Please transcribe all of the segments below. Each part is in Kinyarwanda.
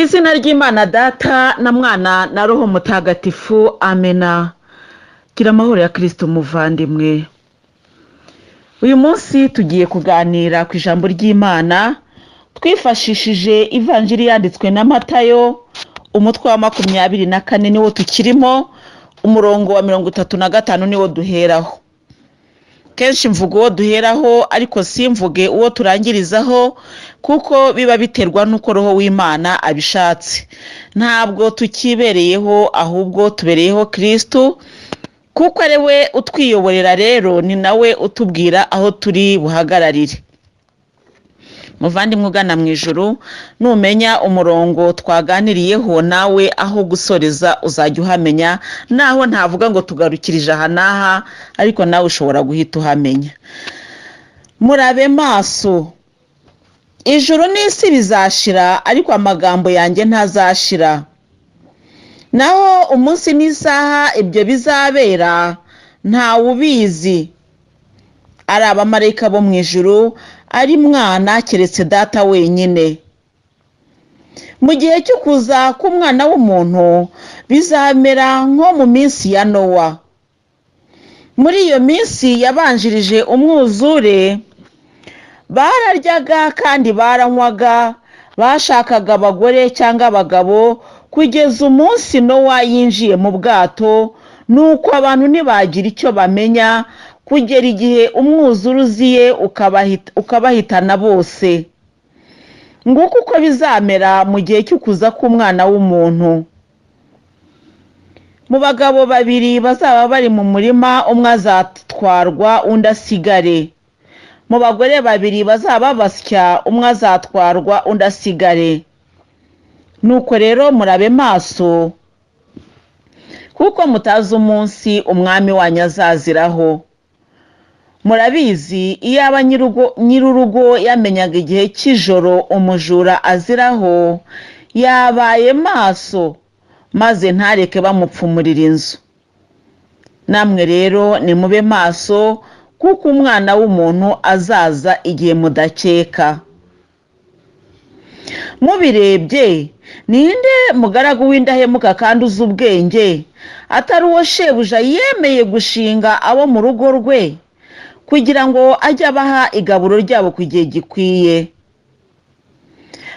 Izina ry'Imana Data na Mwana na Roho Mutagatifu, amena. Gira amahoro ya Kristo muvandimwe. Uyu munsi tugiye kuganira ku ijambo ry'Imana twifashishije ivanjiri yanditswe na Matayo, umutwe wa 24 niwo tukirimo, umurongo wa 35 niwo duheraho. Kenshi mvuga uwo duheraho ariko simvuge uwo turangirizaho, kuko biba biterwa n'uko Roho w'Imana abishatse. Ntabwo tukibereyeho, ahubwo tubereyeho Kristo, kuko ari we utwiyoborera, rero ni nawe utubwira aho turi buhagararire. Muvandimwe ugana mu ijuru, numenya umurongo twaganiriyeho nawe aho gusoreza uzajya uhamenya, naho ntavuga ngo tugarukirije aha n'aha, ariko nawe ushobora guhita uhamenya. Murabe maso, ijuru n'isi bizashira, ariko amagambo yanjye ntazashira. Naho umunsi n'isaha ibyo bizabera ntawe ubizi, ari abamarayika bo mu ijuru, ari Mwana, keretse Data wenyine. Mu gihe cyo kuza k'Umwana w'umuntu bizamera nko mu minsi ya Nowa. Muri iyo minsi yabanjirije umwuzure, bararyaga kandi baranywaga, bashakaga abagore cyangwa abagabo, kugeza umunsi Nowa yinjiye mu bwato, nuko abantu ntibagira icyo bamenya, kugera igihe umwuzure uziye ukabahitana bose. Nguko uko bizamera mu gihe cyo kuza k'Umwana w'umuntu. Mu bagabo babiri bazaba bari mu murima, umwe azatwarwa undi asigare. Mu bagore babiri bazaba basya, umwe azatwarwa undi asigare. Nuko rero murabe maso, kuko mutazi umunsi Umwami wanyu azaziraho. Murabizi, iyo aba nyir'urugo yamenyaga igihe cy'ijoro umujura aziraho, yabaye maso, maze ntareke bamupfumurira inzu. Namwe rero nimube maso, kuko Umwana w'umuntu azaza igihe mudakeka. Mubirebye, ninde mugaragu w'indahemuka kandi uzi ubwenge, atari uwo shebuja yemeye gushinga abo mu rugo rwe, kugira ngo ajye abaha igaburo ryabo ku gihe gikwiye?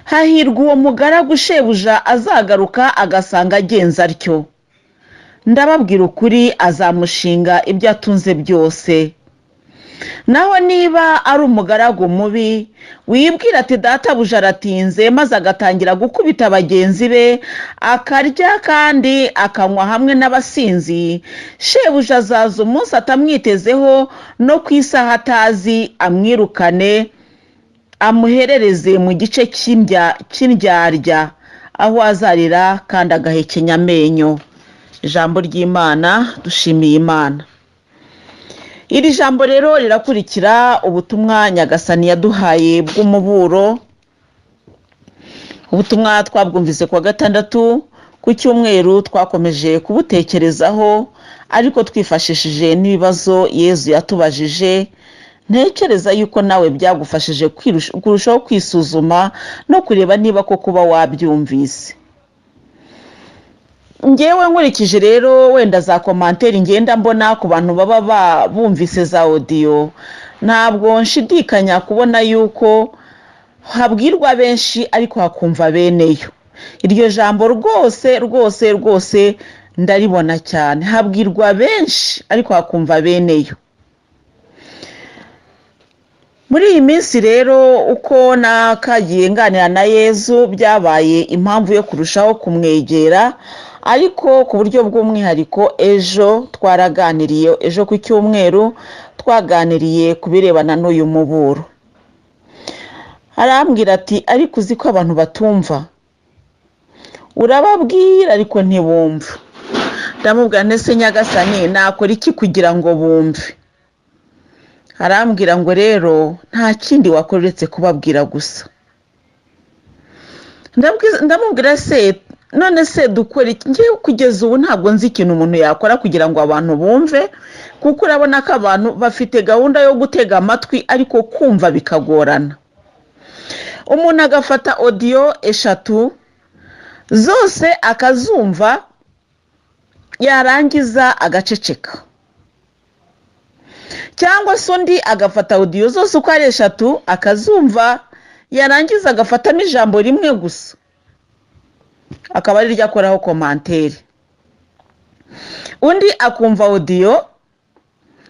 Hahirwa uwo mugaragu shebuja azagaruka agasanga agenza atyo. Ndababwira ukuri, azamushinga ibyo atunze byose. Naho niba ari umugaragu mubi, wibwira ati databuja aratinze, maze agatangira gukubita bagenzi be, akarya kandi akanywa hamwe n'abasinzi, shebuja azaza umunsi atamwitezeho, no ku isaha atazi, amwirukane, amuherereze mu gice cy'indyarya, aho azarira kandi agahekenya amenyo. Ijambo ry'Imana. Dushimiye Imana. Iri jambo rero rirakurikira ubutumwa Nyagasani yaduhaye bw'umuburo. Ubutumwa twabwumvise kwa gatandatu, ku cyumweru twakomeje kubutekerezaho, ariko twifashishije n'ibibazo Yezu yatubajije. Ntekereza yuko nawe byagufashije kurushaho kwisuzuma no kureba niba ko kuba wabyumvise. Ngewe nkurikije rero wenda za komanteri ngenda mbona ku bantu baba bumvise za audio, ntabwo nshidikanya kubona yuko habwirwa benshi ariko hakumva beneyo. Iryo jambo rwose ndaribona cyane. Habwirwa benshi ariko hakumva beneyo. Muri iyi minsi rero, uko nakagiye nganira na Yezu, byabaye impamvu yo kurushaho kumwegera, ariko ku buryo bw'umwihariko ejo twaraganiriye. Ejo ku cyumweru twaganiriye ku birebana n'uyu muburo. Arambwira ati, ariko uzi ko abantu batumva? Urababwira ariko ntibumva. Ndamubwira nti se Nyagasani, nakora iki kugira ngo bumve? Arambwira ngo rero nta kindi wakora uretse kubabwira gusa. Ndamubwira se, none se dukora iki? Ngewe kugeza ubu ntabwo nzi ikintu umuntu yakora kugira ngo abantu bumve, kuko urabona ko abantu bafite gahunda yo gutega amatwi, ariko kumva bikagorana. Umuntu agafata audio 3 zose akazumva yarangiza agaceceka, cyangwa se undi agafata audio zose uko ari 3 akazumva yarangiza agafatamo ijambo rimwe gusa akaba ari ryo akoraho commentaire. Undi akumva audio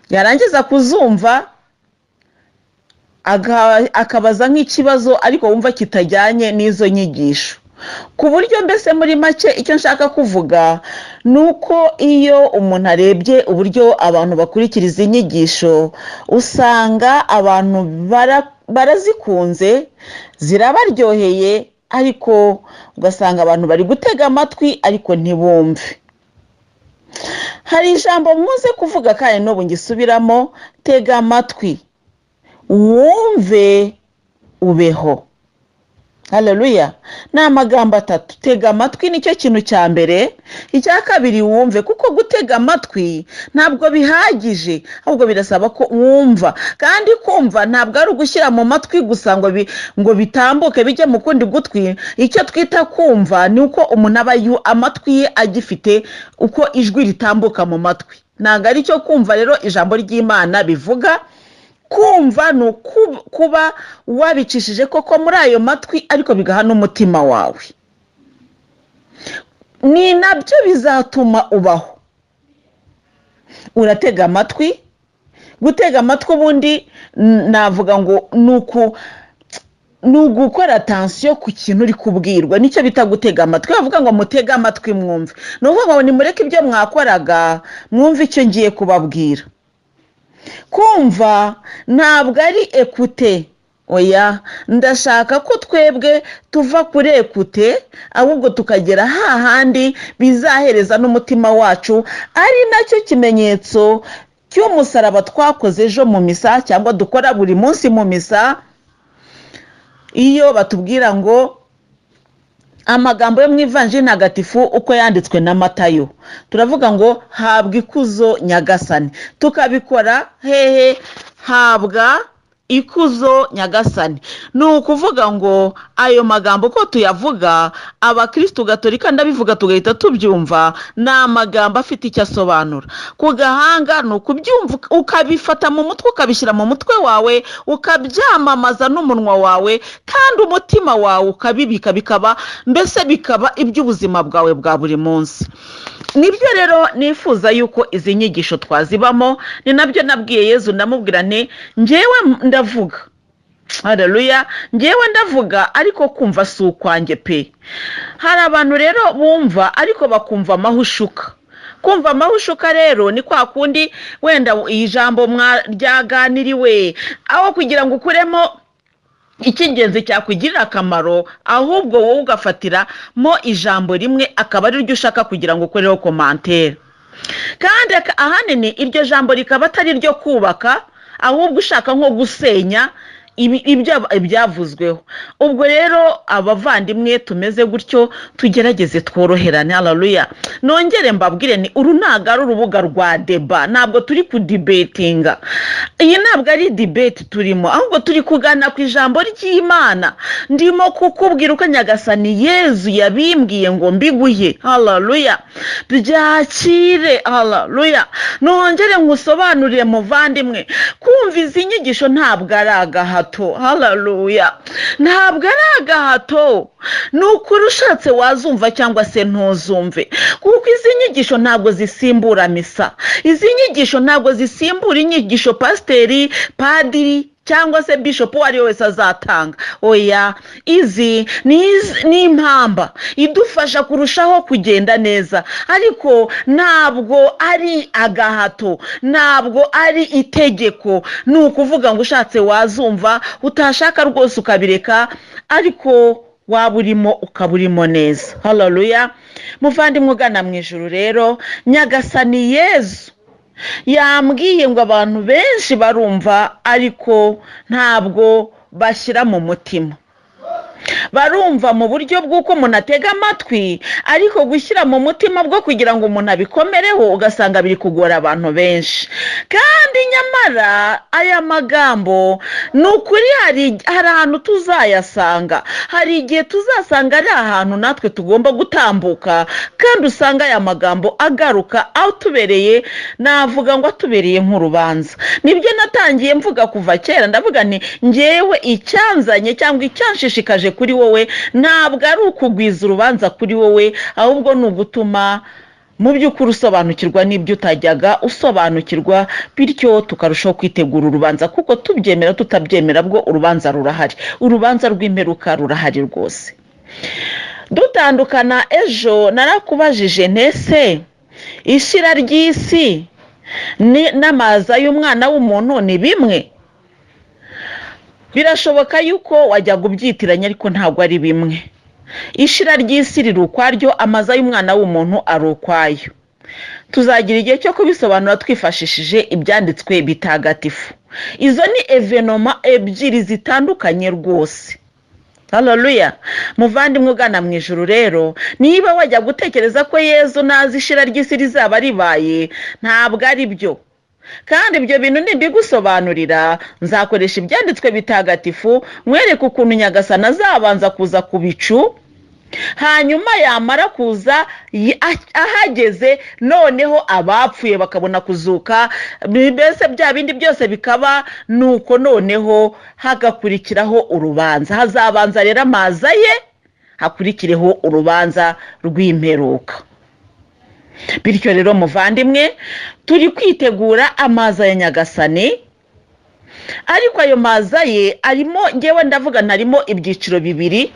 yarangiza kuzumva akabaza nk'ikibazo ariko wumva kitajyanye n'izo nyigisho. Ku buryo mbese muri make icyo nshaka kuvuga nuko iyo umuntu arebye uburyo abantu bakurikiriza inyigisho usanga abantu barazikunze, zirabaryoheye, ariko ugasanga abantu bari gutega amatwi ariko ntibumve. Hari ijambo muze kuvuga kandi n'ubu ngisubiramo, tega amatwi wumve ubeho. Haleluya. Ni amagambo 3. Tega amatwi nicyo kintu cya mbere, icya kabiri wumve, kuko gutega amatwi ntabwo bihagije, ahubwo birasaba ko wumva. Kandi kumva ntabwo ari ugushyira mu matwi gusa ngo bitambuke bijye mu kundi gutwi. Icyo twita kumva ni uko umuntu aba amatwi ye agifite uko ijwi ritambuka mu matwi. Ntabwo ari cyo kumva rero ijambo ry'Imana bivuga. Kumva ni kuba wabicishije koko muri ayo matwi ariko bigaha n'umutima wawe. Ni nabyo bizatuma ubaho. Uratega amatwi. Gutega amatwi ubundi navuga ngo ni ugukora attention ku kintu uri kubwirwa, nicyo bita gutega amatwi. Bavuga ngo mutega amatwi mwumve, ni ukuvuga ngo nimureke ibyo mwakoraga mwumve icyo ngiye kubabwira. Kumva ntabwo ari ekute, oya, ndashaka ko twebwe tuva kuri ekute ahubwo tukagera hahandi bizahereza n'umutima wacu, ari nacyo kimenyetso cy'umusaraba twakoze ejo mu misa cyangwa dukora buri munsi mu misa. Iyo batubwira ngo amagambo yo mu ivanjiri ntagatifu uko yanditswe na Matayo, turavuga ngo habwa ikuzo Nyagasani. Tukabikora hehe? Habwa ikuzo Nyagasani. Ni ukuvuga ngo ayo magambo ko tuyavuga, abakristo gatolika ndabivuga tugahita tubyumva, ni amagambo afite icyo asobanura. Ku gahanga ni ukubyumva ukabifata mu mutwe, ukabishyira mu mutwe wawe, ukabyamamaza n'umunwa wawe, kandi umutima wawe ukabibika, bikaba iby'ubuzima bwawe bwa buri munsi. Nibyo rero nifuza yuko izi nyigisho twazibamo. Ni nabyo nabwiye Yezu, ndamubwira nti njyewe ndavuga. Haleluya. Njyewe ndavuga ariko kumva si ukwanjye pe. Hari abantu rero bumva ariko bakumva amahushuka. Kumva amahushuka rero ni kwa kundi wenda ijambo ryaganiriwe, aho kugira ngo ukuremo icy'ingenzi cyakugirira akamaro, ahubwo wowe ugafatira mo ijambo rimwe akaba ari ryo ushaka kugira ngo ukoreho commentaire. Kandi ahanini iryo jambo rikaba atari ryo kubaka, ahubwo ushaka nko gusenya ibyavuzweho. Ubwo rero abavandimwe tumeze gutyo tugerageze tworoherane. Haleluya. Nongere mbabwire ni uru ntago ari urubuga rwa deba, ntabwo turi kudebatinga. Iyi ntabwo ari debate turimo, ahubwo turi kugana ku ijambo ry'Imana. Ndimo kukubwira uko Nyagasani Yezu yabimbwiye ngo mbiguhe. Haleluya. Byakire. Haleluya. Nongere ngusobanurire muvandimwe, kumva izi nyigisho ntabwo ari agahato. Haleluya. Ntabwo ari agahato. Nukuri ushatse wazumva cyangwa se ntuzumve, kuko izi nyigisho ntabwo zisimbura misa. Izi nyigisho ntabwo zisimbura inyigisho pasiteri, padiri cyangwa se bishop wari wese azatanga. Oya, izi ni impamba idufasha kurushaho kugenda neza, ariko ntabwo ari agahato, ntabwo ari itegeko. Ni ukuvuga ngo ushatse wazumva, utashaka rwose ukabireka, ariko waba urimo ukaba urimo neza. Haleluya. Muvandimwe ugana mu ijuru rero, Nyagasani Yezu yambwiye ngo abantu benshi barumva ariko ntabwo bashyira mu mutima. barumva mu buryo bw'uko umuntu atega amatwi, ariko gushyira mu mutima bwo kugira ngo umuntu abikomereho ugasanga biri kugora abantu benshi. Kandi nyamara aya magambo ni ukuri hari ahantu tuzayasanga, hari igihe tuzasanga ari ahantu natwe tugomba gutambuka, kandi usanga aya magambo agaruka atubereye, navuga ngo atubereye nk'urubanza. Nibyo natangiye mvuga kuva kera, ndavuga nti ngewe icyanzanye cyangwa icyanshishikaje kuri wowe ntabwo ari ukugwiza urubanza kuri wowe, ahubwo ni ugutuma mu by'ukuri usobanukirwa n'ibyo utajyaga usobanukirwa, bityo tukarushaho kwitegura urubanza, kuko tubyemera tutabyemera bwo urubanza rurahari, urubanza rw'imperuka rurahari rwose. Dutandukana ejo narakubajije ntese ishira ry'isi n'amaza y'umwana w'umuntu ni bimwe? Birashoboka yuko wajya kubyitiranya, ariko ntabwo ari bimwe. Ishira ry'isi riri ukwaryo, amaza y'umwana w'umuntu ari ukwayo. Tuzagira igihe cyo kubisobanura twifashishije ibyanditswe bitagatifu. Izo ni evenoma ebyiri zitandukanye rwose. Haleluya. Muvandimwe ugana mu ijuru rero, niba wajya gutekereza ko Yezu nazi ishira ry'isi rizaba ribaye, ntabwo ari byo. Kandi ibyo bintu nibigusobanurira, nzakoresha ibyanditswe bitagatifu mwereke ukuntu Nyagasani azabanza kuza ku bicu, hanyuma yamara kuza ahageze, noneho abapfuye bakabona kuzuka, mbese bya bindi byose bikaba nuko noneho hagakurikiraho urubanza. Hazabanza rero amaza ye, hakurikireho urubanza rw'imperuka. Bityo rero muvandimwe, turi kwitegura amaza ya Nyagasani, ariko ayo maza ye arimo, ngewe ndavuga ntarimo ibyiciro bibiri.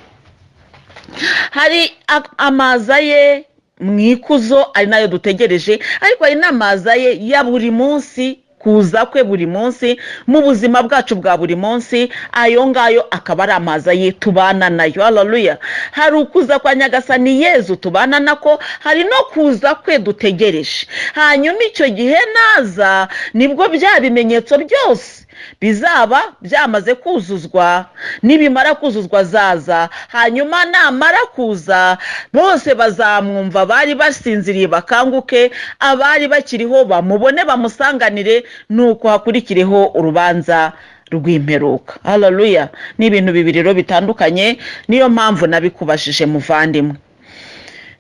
Hari amaza ye mu ikuzo, ari nayo dutegereje, ariko hari n'amaza ye ya buri munsi, kuza kwe buri munsi mu buzima bwacu bwa buri munsi. Ayo ngayo akaba ari amaza ye tubana nayo. Haleluya. Hari ukuza kwa Nyagasani Yezu tubana nako, hari no kuza kwe dutegereje. Hanyuma icyo gihe naza, nibwo bya bimenyetso byose bizaba byamaze kuzuzwa. Nibimara kuzuzwa zaza, hanyuma namara kuza bose bazamwumva, bari basinziriye bakanguke, abari bakiriho bamubone bamusanganire, nuko hakurikireho urubanza rw'imperuka. Haleluya. Ni ibintu bibiri rero bitandukanye, niyo mpamvu nabikubajije muvandimwe.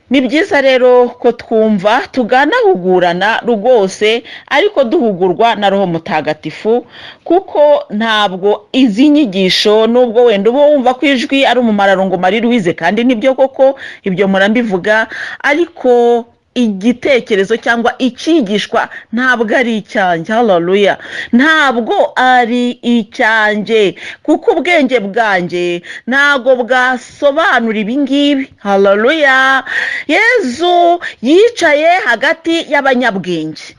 Ni byiza rero ko twumva tuganahugurana rwose, ariko duhugurwa na Roho Mutagatifu, kuko ntabwo izi nyigisho, nubwo wenda uba wumva ko ijwi ari Umumararungu Louise, kandi nibyo koko ibyo murambivuga, ariko igitekerezo cyangwa ikigishwa ntabwo ari icyanjye. Haleluya. Ntabwo ari icyanjye, kuko ubwenge bwanjye ntabwo bwasobanura ibi ngibi. Haleluya. Yezu yicaye hagati y'abanyabwenge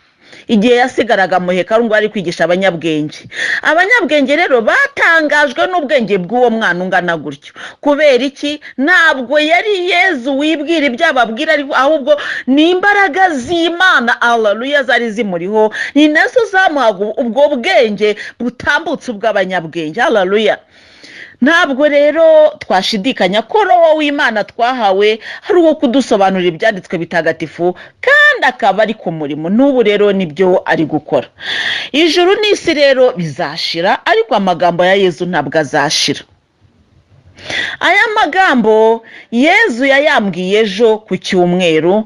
igihe yasigaraga mu hekaru ngo ari kwigisha abanyabwenge. Abanyabwenge rero batangajwe n'ubwenge bw'uwo mwana ungana gutyo. Kubera iki? Ntabwo yari Yezu wibwira ibyo ababwira, ahubwo ni imbaraga z'Imana, haleluya, zari zimuriho, ni nazo zamuhaga ubwo bwenge butambutse ubw'abanyabwenge. Haleluya. Ntabwo rero twashidikanya ko Roho w'Imana twahawe hari uwo kudusobanurira ibyanditswe bitagatifu, kandi akaba ari ku murimo. N'ubu rero nibyo ari gukora. Ijuru n'isi rero bizashira, ariko amagambo ya Yezu ntabwo azashira. Aya magambo Yezu yayambwiye ejo ku cyumweru,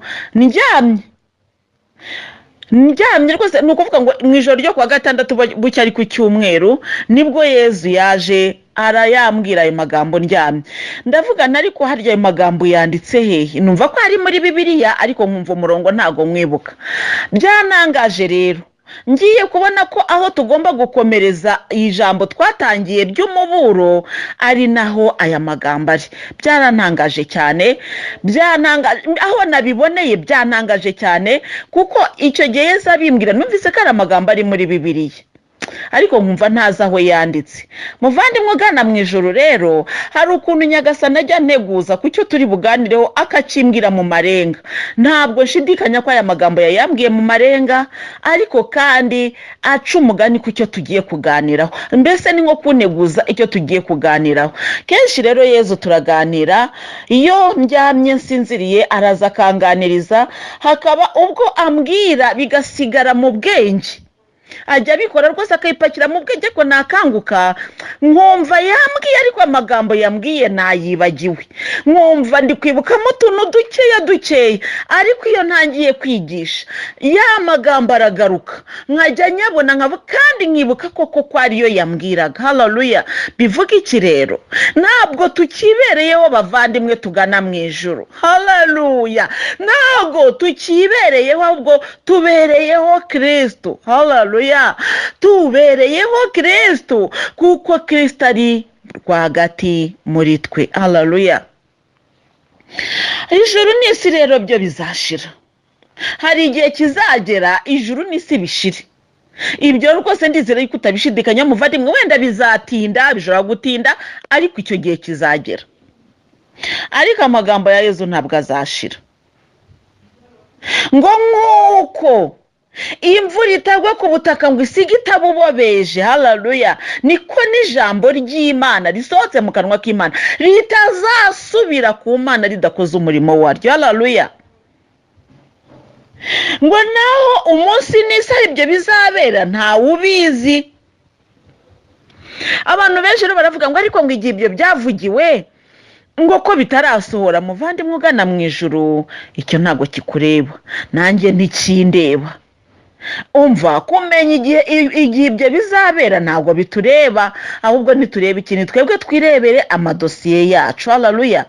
ndyamye rwose, ni ukuvuga ngo mu ijoro ryo kuwa gatandatu bucya ari ku cyumweru, nibwo Yezu yaje arayambwira ayo magambo ndyamye. Ndavuga ariko harya ayo magambo yanditse hehe? Numva ko ari muri Bibiliya, ariko nkumva umurongo ntago mwibuka. Byanangaje rero, ngiye kubona ko aho tugomba gukomereza ijambo twatangiye ry'umuburo ari naho aya magambo ari. Byarantangaje cyane, aho nabiboneye byantangaje cyane, kuko icyo gihe Yesu abimbwira numvise ko ari amagambo ari muri Bibiliya. ariko nkumva ntazi aho yanditse. Muvandimwe ugana mu ijuru rero, hari ukuntu Nyagasani ajya nteguza ku cyo turi buganireho akacimbwira mu marenga. Ntabwo nshidikanya ko aya magambo yayambwiye mu marenga, ariko kandi aca umugani ku cyo tugiye kuganiraho. Mbese ni nko kunteguza icyo tugiye kuganiraho. Kenshi rero Yezu turaganira, iyo ndyamye nsinziriye araza akanganiriza, hakaba ubwo ambwira bigasigara mu bwenge. Ajya abikora rwose akayipakira mu bwenge ko nakanguka, nkumva yambwiye ariko amagambo yambwiye nayibagiwe. Nkumva ndi kwibukamo utuntu dukeya, ariko iyo ntangiye kwigisha ya magambo aragaruka, nkajya nyabona kandi nkibuka koko ko ariyo yambwiraga. Haleluya! Bivuga iki rero? Ntabwo tukibereyeho bavandimwe tugana mu ijuru. Haleluya! Ntabwo tukibereyeho, ahubwo tubereyeho Kristo. Haleluya! Tubereyeho Kristo, kuko Kristo ari rwagati muri twe. Haleluya! Ijuru n'isi rero byo bizashira. Hari igihe kizagera ijuru n'isi bishire. Ibyo rwose ndizera yuko utabishidikanya muvandimwe. Wenda bizatinda, bishobora gutinda, ariko icyo gihe kizagera. Ariko amagambo ya Yezu ntabwo azashira. Ngo nk'uko imvura itagwa ku butaka ngo isige itabubobeje, haleluya, niko n'ijambo ry'Imana risohotse mu kanwa k'Imana ritazasubira ku Mana ridakoze umurimo waryo. Haleluya! Ngo naho umunsi n'isa ibyo bizabera ntawe ubizi. Abantu benshi rero baravuga ngo ariko ngo igihe ibyo byavugiwe ngo ko bitarasohora. Muvandimwe ugana mu ijuru, icyo ntabwo kikureba, nanjye ntikindeba. Umva, kumenya igihe ibyo bizabera ntabwo bitureba, ahubwo nitureba ikintu twebwe twirebere amadosiye yacu. Haleluya!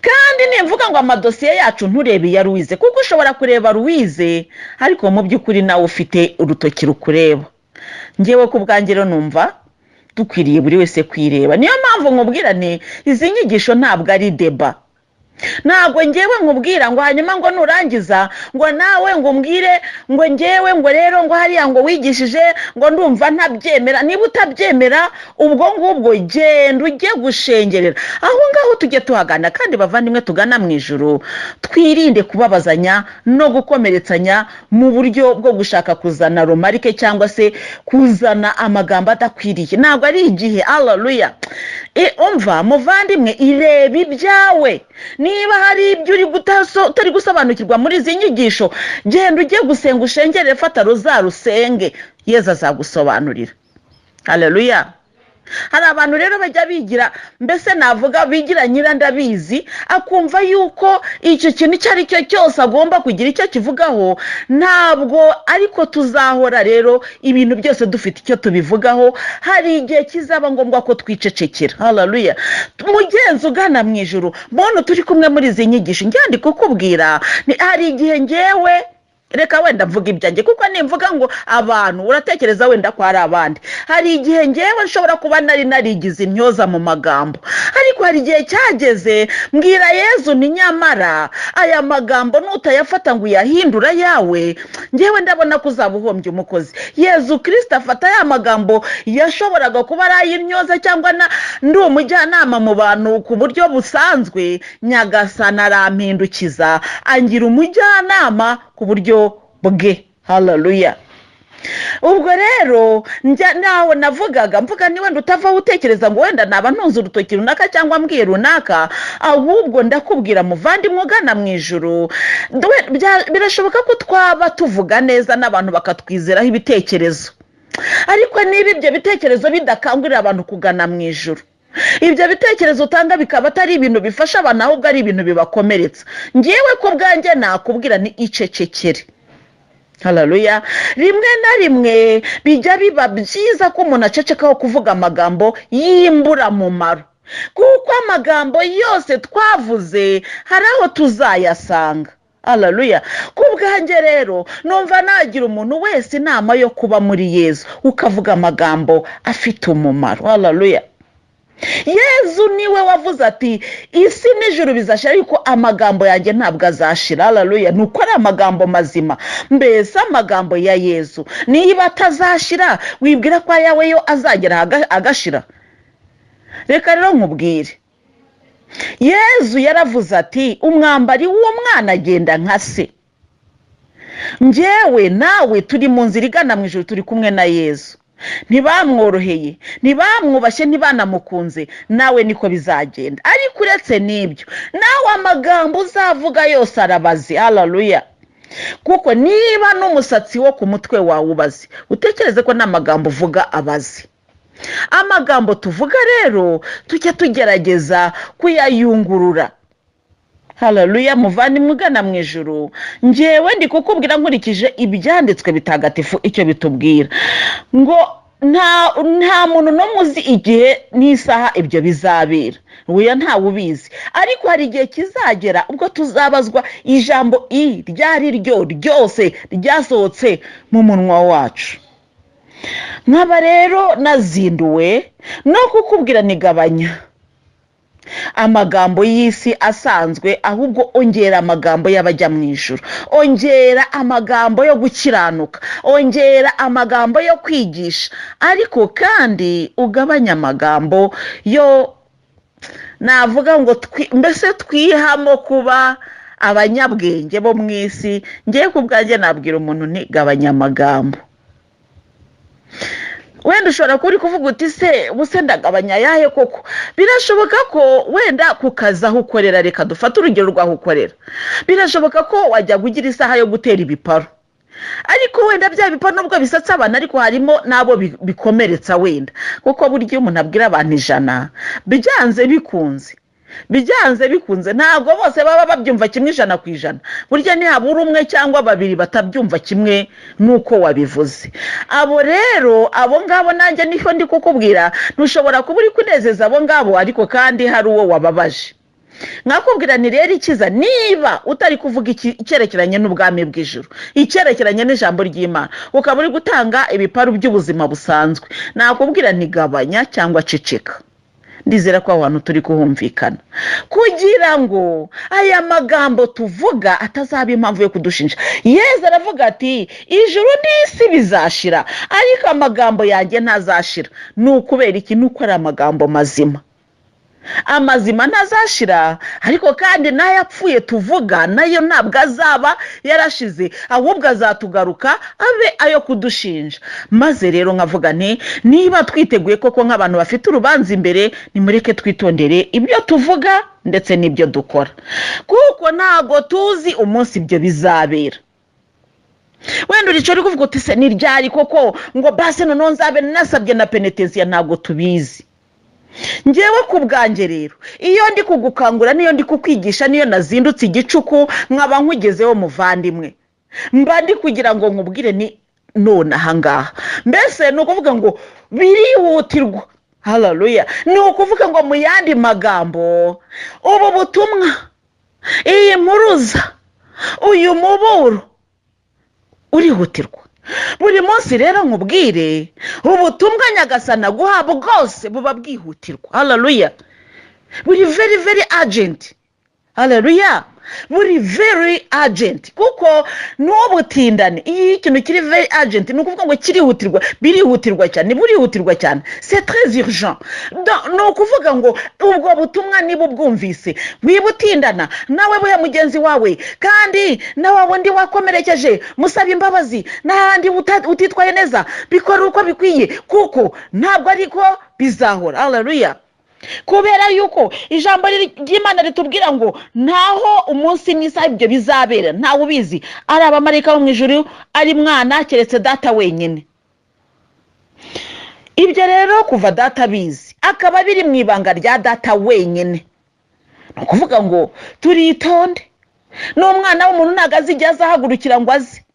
Kandi nimvuga ngo amadosiye yacu nturebe ya Louise, kuko ushobora kureba Louise ariko mu by'ukuri nawe ufite urutoki rukureba. Ngewe ku bwanjye rero numva dukwiriye buri wese kwireba. Niyo mpamvu nkubwirane izi nyigisho ntabwo ari deba. Ntabwo ngewe nkubwira ngo hanyuma ngo nurangiza ngo nawe ngo umbwire ngo ngewe ngo rero ngo hariya ngo wigishije ngo ndumva ntabyemera. Niba utabyemera ubwo ngubwo genda ujye gushengerera aho ngaho, tujye tuhagana. Kandi bavandimwe tugana mu ijuru, twirinde kubabazanya no gukomeretsanya mu buryo bwo gushaka kuzana romarike cyangwa se kuzana amagambo adakwiriye. Ntabwo ari igihe. Haleluya! Umva muvandimwe, ireba ibyawe. Niba hari ibyo utari gusobanukirwa muri izi nyigisho, genda ujye gusenga, ushengere, fata rozari usenge, Yezu azagusobanurira. Haleluya! Hari abantu rero bajya bigira, mbese navuga bigira nyirandabizi, akumva yuko icyo kintu icyo ari cyo cyose agomba kugira icyo kivugaho. Ntabwo ariko tuzahora rero ibintu byose dufite icyo tubivugaho. Hari igihe kizaba ngombwa ko twicecekera. Haleluya! Mugenzi ugana mu ijuru, mbona turi kumwe muri izi nyigisho, njyandi kukubwira hari igihe ngewe, reka wenda mvuga ibyanjye, kuko nimvuga ngo abantu uratekereza wenda ko ari abandi. Hari igihe ngewe nshobora kuba narigize intyoza mu magambo, ariko hari igihe cyageze mbwira Yezu ni nyamara aya magambo nutayafata ngo uyahindura yawe, ngewe ndabona ko uzaba uhombye umukozi. Yezu Kristo afata ya magambo yashoboraga kuba ari ay'intyoza cyangwa ndi umujyanama mu bantu ku buryo busanzwe, Nyagasani arampindukiza angira umujyanama ku buryo bwe. Haleluya! Ubwo rero nawe navugaga mvuga ni wenda utavaho utekereza ngo wenda naba ntunze urutoki runaka cyangwa mbwiye runaka, ahubwo ndakubwira muvandimwe ugana mu ijuru, birashoboka ko twaba tuvuga neza n'abantu bakatwizeraho ibitekerezo, ariko niba ibyo bitekerezo bidakangurira abantu kugana mu ijuru, ibyo bitekerezo utanga bikaba atari ibintu bifasha abantu, ahubwo ari ibintu bibakomeretsa, ngewe ku bwanjye nakubwira ni icecekere. Haleluya! Rimwe na rimwe bijya biba byiza ko umuntu acecekaho kuvuga amagambo y'imburamumaro, kuko amagambo yose twavuze hari aho tuzayasanga. Haleluya! Ku bwanjye rero numva nagira umuntu wese inama yo kuba muri Yezu, ukavuga amagambo afite umumaro. Haleluya! Yezu niwe wavuze ati isi n'ijuru bizashira ariko amagambo yanjye ntabwo azashira. Haleluya. Nuko ari amagambo mazima. Mbese amagambo ya Yezu niba atazashira wibwira ko ayawe yo azagera agashira? Reka rero nkubwire, Yezu yaravuze ati umwambari w'uwo mwana agenda nka se. Njyewe nawe turi mu nzira igana mu ijuru, turi kumwe na Yezu. Ntibamworoheye, ntibamwubashye, ntibanamukunze, nawe niko bizagenda. Ariko uretse n'ibyo, nawe amagambo uzavuga yose arabazi. Haleluya. Kuko niba n'umusatsi wo ku mutwe wawe ubazi, utekereze ko n'amagambo uvuga abazi. Amagambo tuvuga rero tujya tugerageza kuyayungurura. Haleluya. Muvandimwe ugana mu ijuru, njyewe ndi kukubwira nkurikije ibyanditswe bitagatifu icyo bitubwira ngo nta muntu n'umwe uzi igihe n'isaha ibyo bizabera. Uya ntawe ubizi, ariko hari igihe kizagera ubwo tuzabazwa ijambo ryari ryo ryose ryasohotse mu munwa wacu. Nkaba rero nazinduwe no kukubwira nigabanya amagambo y'isi asanzwe, ahubwo ongera amagambo y'abajya mu ijuru, ongera amagambo yo gukiranuka, ongera amagambo yo kwigisha, ariko kandi ugabanya amagambo yo navuga ngo mbese twihamo kuba abanyabwenge bo mu isi. Ngiye ku bwanjye nabwira umuntu ntigabanya amagambo. Wenda ushobora kuba uri kuvuga uti se ubuse ndagabanya ayahe koko? Birashoboka ko wenda ku kazi aho ukorera, reka dufate urugero rw'aho ukorera, birashoboka ko wajya kugira isaha yo gutera ibiparo, ariko wenda bya biparo nubwo bisatsa abantu ariko harimo nabo bikomeretsa wenda, kuko burya umuntu abwira abantu 100 bijyanze bikunze ntabwo bose baba babyumva kimwe 100%. Burya ntihabura umwe cyangwa babiri batabyumva kimwe nuko wabivuze. Abo rero abo ngabo nanjye niho ndi kukubwira, ntushobora kuba uri kunezeza abo ngabo ariko kandi hari uwo wababaje. Nkakubwira ni rero ikiza niba utari kuvuga icyerekeranye n'ubwami bw'ijuru, icyerekeranye n'ijambo ry'Imana, ukaba uri gutanga ibiparu by'ubuzima busanzwe, nakubwira ntigabanya cyangwa ceceka. Ndizera ko abantu turi kuhumvikana, kugira ngo aya magambo tuvuga atazaba impamvu yo kudushinja. Yezu aravuga ati ijuru n'isi bizashira ariko amagambo yanjye ntazashira. Nukubera iki? Nuko ari amagambo mazima. Amazima ntazashira, ariko kandi n'ayapfuye tuvuga nayo ntabwo azaba yarashize, ahubwo azatugaruka abe ayo kudushinja. Maze rero nkavuga nti niba twiteguye koko nk'abantu bafite urubanza imbere, nimureke twitondere ibyo tuvuga ndetse n'ibyo dukora, kuko ntago tuzi umunsi ibyo bizabera. Wenda uri kuvuga uti se ni ryari koko ngo base noneho nzabe nasabye na penetensiya? Ntago tubizi. Njyewe ku bwanjye rero iyo ndi kugukangura, niyo ndi kukwigisha, niyo nazindutse igicuku nkaba nkugezeho muvandimwe, mba ndi kugira ngo nkubwire ni none ahangaha. Mbese ni ukuvuga ngo birihutirwa. Haleluya. Ni ukuvuga ngo mu yandi magambo, ubu butumwa, iyi mpuruza, uyu muburo urihutirwa. Buri munsi rero nkubwire ubutumwa Nyagasana guha bwose buba bwihutirwa. Haleluya. Buri very urgent. Haleluya. Buri very urgent, kuko n'ubutindane iyo ikintu kiri very urgent ni ukuvuga ngo kirihutirwa, birihutirwa cyane, burihutirwa cyane, c'est très urgent. Ni ukuvuga ngo ubwo butumwa niba ubwumvise wibutindana, nawe buhe mugenzi wawe, kandi nawe wundi wakomerekeje musaba imbabazi, n'ahandi utitwaye neza bikora uko bikwiye, kuko ntabwo ariko bizahora. Haleluya. Kubera yuko ijambo ry'Imana ritubwira ngo ntaho umunsi n'isaha ibyo bizabera ntawe ubizi, ari abamarayika bo mu ijuru, ari Mwana, keretse Data wenyine. Ibyo rero kuva Data bizi akaba biri mu ibanga rya Data wenyine, ni ukuvuga ngo turitonde. N'umwana w'umuntu ntabwo azijya azahagurukira ngo aze.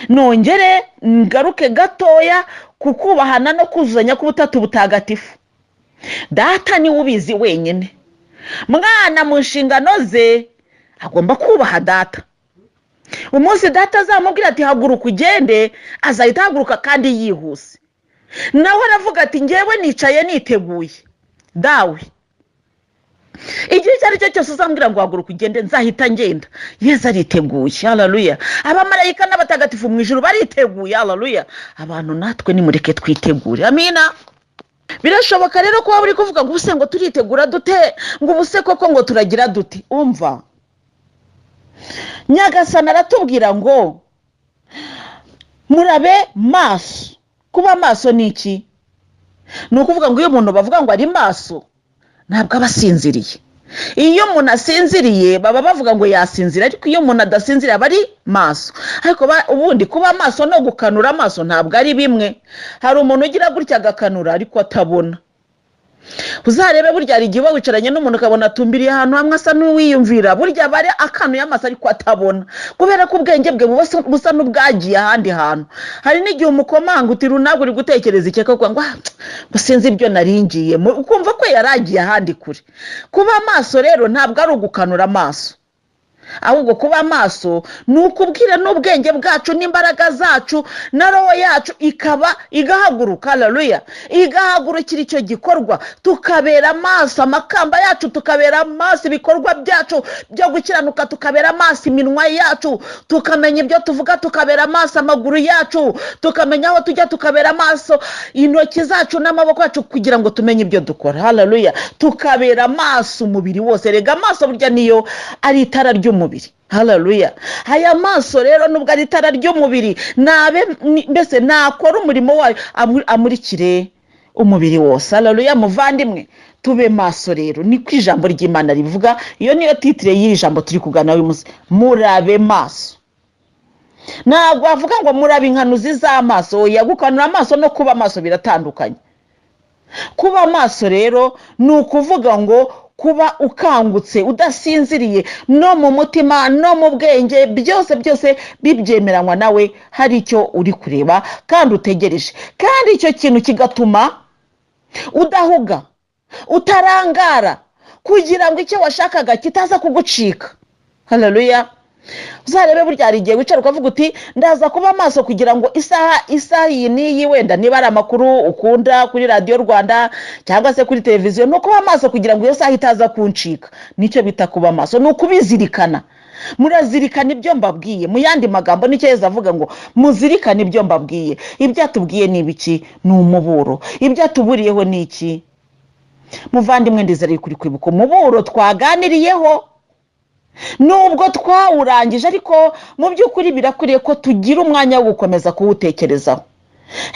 Nongere ngaruke gatoya kukubahana no kuzuzanya k'ubutatu butagatifu. Data ni ubizi wenyine. Mwana mu nshingano ze agomba kubaha Data. Umunsi Data azamubwira ati haguruka ugende, azahita haguruka kandi yihuse. Nawe aravuga ati njyewe nicaye niteguye. dawe igihe icyo ari cyo cyose uzambwira ngo haguruka ugende nzahita ngenda. Yezu ariteguye, haleluya. Abamarayika n'abatagatifu mu ijuru bariteguye, haleluya. Abantu natwe nimureke twitegure, amina. Birashoboka rero ko waba uri kuvuga ngo ubuse ngo turitegura dute, ngo ubuse koko ngo turagira dute. Umva, Nyagasani aratubwira ngo murabe maso. Kuba maso ni iki? Ni ukuvuga ngo iyo umuntu bavuga ngo ari maso ntabwo aba asinziriye. Iyo umuntu asinziriye baba bavuga ngo yasinzira, ariko iyo umuntu adasinziriye aba ari maso. Ariko ubundi kuba maso no gukanura amaso ntabwo ari bimwe. Hari umuntu ugira gutya agakanura ariko atabona. Uzarebe burya ari igihe wicaranye n'umuntu ukabona atumbiriye ahantu hamwe asa n'uwiyumvira, burya bare akanuye amaso ariko atabona, kubera ko ubwenge bwe busa n'ubwagiye ahandi hantu. Hari n'igihe umukomanga uti runaka uri gutekereza ikeka ngo sinzi ibyo naringiye, ukumva ko yaragiye ahandi kure. Kuba amaso rero ntabwo ari ugukanura amaso, ahubwo kuba maso ni ukubwira n'ubwenge bwacu n'imbaraga zacu na roho yacu ikaba igahaguruka, haleluya, igahagurukira icyo gikorwa. Tukabera maso amakamba yacu, tukabera maso ibikorwa byacu byo gukiranuka, tukabera maso iminwa yacu, tukamenya ibyo tuvuga, tukabera maso amaguru yacu, tukamenya aho tujya, tukabera maso intoki zacu n'amaboko yacu kugira ngo tumenye ibyo dukora, haleluya. Tukabera maso umubiri wose. Rega amaso burya niyo ari itara ry'umubiri, haleluya. Aya maso rero nubwo ari itara ry'umubiri, mbese nakora umurimo wayo amurikire umubiri wose, haleluya. Muvandimwe, tube maso rero, ni ku ijambo ry'Imana rivuga. Iyo niyo titire y'iri jambo turi kuganira uyu munsi, murabe maso. Ntabwo bavuga ngo murabe inkanuzi z'amaso. Oya, gukanura amaso no kuba maso biratandukanye. Kuba maso rero ni ukuvuga ngo kuba ukangutse udasinziriye, no mu mutima no mu bwenge, byose bibyemeranywa nawe, hari icyo uri kureba kandi utegereje, kandi icyo kintu kigatuma udahuga, utarangara, kugira ngo icyo washakaga kitaza kugucika, haleluya. Uzarebe burya hari igihe wicara ukavuga uti ndaza kuba maso kugira ngo isaha iyi n'iyi, wenda niba ari amakuru ukunda kuri radiyo Rwanda cyangwa se kuri televiziyo, ni ukuba maso kugira ngo iyo saha itaza kuncika. Nicyo bita kuba maso, ni ukubizirikana. Murazirikana ibyo mbabwiye. Mu yandi magambo nicyo Yezu avuga ngo muzirikane ibyo mbabwiye. Ibyo atubwiye ni ibiki? Ni umuburo. Ibyo atuburiyeho ni iki? Muvandimwe, ndizera kuri kwibuka umuburo twaganiriyeho, nubwo twawurangije, ariko mu by'ukuri birakwiye ko tugira umwanya wo gukomeza kuwutekerezaho.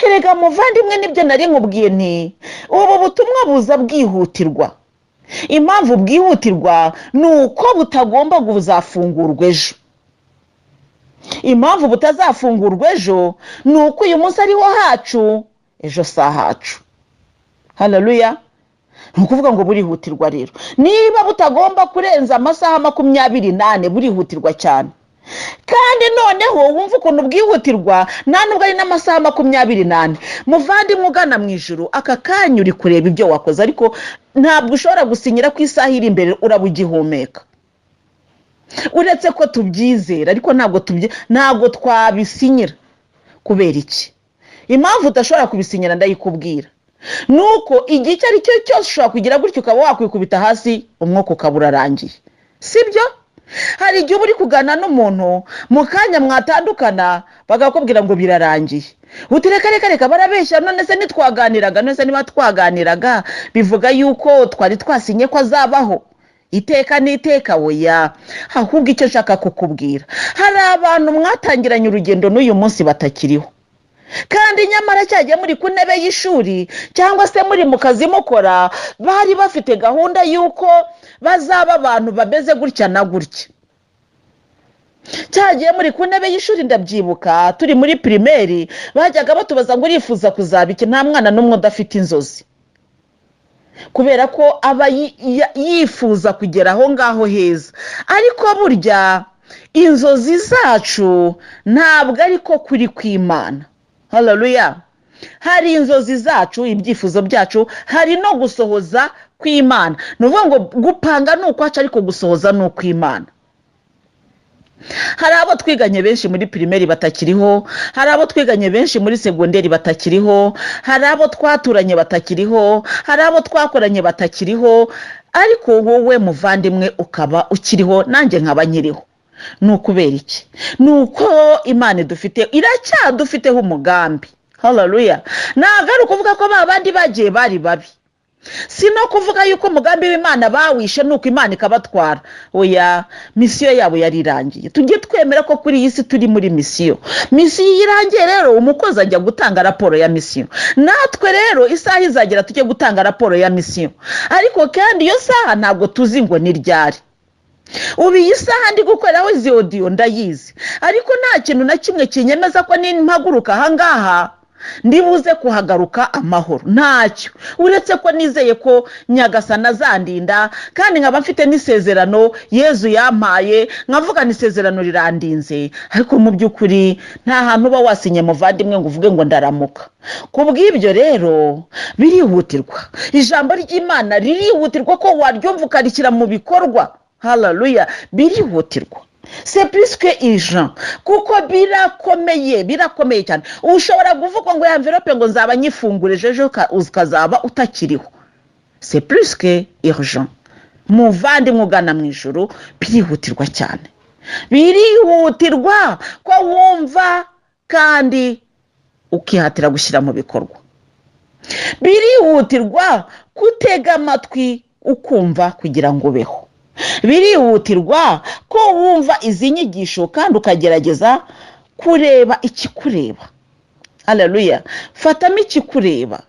Erega muvandimwe, nibyo nari nkubwiye nti ubu butumwa buza bwihutirwa. Impamvu bwihutirwa ni uko butagomba kuzafungurwa ejo. Impamvu butazafungurwa ejo ni uko uyu munsi ariho hacu, ejo si hacu, haleluya. Ni ukuvuga ngo burihutirwa rero. Niba butagomba kurenza amasaha 28, burihutirwa cyane. Kandi noneho wumva ukuntu bwihutirwa, nta nubwo ari n'amasaha 28. Muvandimwe ugana mu ijuru, aka kanya uri kureba ibyo wakoze, ariko ntabwo ushobora gusinyira ku isaha iri imbere urabugihumeka. Uretse ko tubyizera, ariko ntabwo twabisinyira. Kubera iki? Impamvu udashobora kubisinyira ndayikubwira. Nuko igihe icyo ari cyo cyose ushobora kugira gutyo ukaba wakwikubita hasi, umwuka ukaba urarangiye, sibyo? Hari igihe uri kugana n'umuntu mu kanya mwatandukana bagakubwira ngo birarangiye, utireka barabeshya. None se nitwaganiraga, none se niba twaganiraga bivuga yuko twari twasinye ko azabaho iteka n'iteka? Oya, ahubwo icyo nshaka kukubwira, hari abantu mwatangiranye urugendo n'uyu munsi batakiriho, kandi nyamara cyagiye muri ku ntebe y'ishuri cyangwa se muri mu kazi mukora, bari bafite gahunda y'uko bazaba abantu bameze gutya na gutya. Cyagiye muri ku ntebe y'ishuri, ndabyibuka turi muri primaire, bajyaga batubaza ngo urifuza kuzaba iki. Nta mwana n'umwe udafite inzozi, kubera ko aba yifuza kugera aho ngaho heza. Ariko burya inzozi zacu ntabwo ariko kuri kw'Imana, haleluya. Hari inzozi zacu, ibyifuzo byacu, hari no gusohoza kw'Imana. Nuvuga ngo gupanga ni ukwacu, ariko gusohoza ni ukw'Imana. hari abo twiganye benshi muri primaire batakiriho, hari abo twiganye benshi muri segonderi batakiriho, hari abo twaturanye batakiriho, hari abo twakoranye batakiriho, ariko wowe muvandimwe ukaba ukiriho, nanjye nkaba nkiriho. Nukubera iki? Nuko Imana idufite iracyadufiteho umugambi. Hallelujah. Nagaruka kuvuga ko babandi bagiye bari babi. Sino kuvuga yuko umugambi w'Imana bawishe nuko Imana ikabatwara. Oya, misiyo yabo yarirangiye. Tujye twemera ko kuri iyi si turi muri misiyo. Misiyo irangiye rero umukozi ajya gutanga raporo ya misiyo. Natwe rero isaha izagera tujye gutanga raporo ya misiyo. Ariko kandi iyo saha ntabwo tuzi ngo ni ryari. Ubu iyi saha ndi gukoreraho izi audio ndayizi. Ariko nta kintu na kimwe kinyemeza ko nimpaguruka ahangaha ndibuze kuhagaruka amahoro. Ntacyo. Uretse ko nizeye ko Nyagasana azandinda kandi nkaba mfite n'isezerano Yezu yampaye, nkavuga n'isezerano rirandinze. Ariko mu by'ukuri nta hantu uba wasinye muvandimwe ngo uvuge ngo ndaramuka. Kubw'ibyo rero birihutirwa. Ijambo ry'Imana ririhutirwa ko waryumva ukarikira mu bikorwa. Hallelujah. Birihutirwa. C'est plus que urgent. Kuko birakomeye cyane. Ushobora kuvuga ngo ya envelope ngo nzaba nyifungure ejo ukazaba utakiriho. C'est plus que urgent. Muvandimwe ugana mu ijuru birihutirwa cyane. Birihutirwa ko wumva kandi ukihatira gushyira mu bikorwa. Birihutirwa kutega amatwi ukumva kugira ngo ubeho. Birihutirwa ko wumva izi nyigisho kandi ukagerageza kureba ikikureba. Hallelujah. Fatamo ikikureba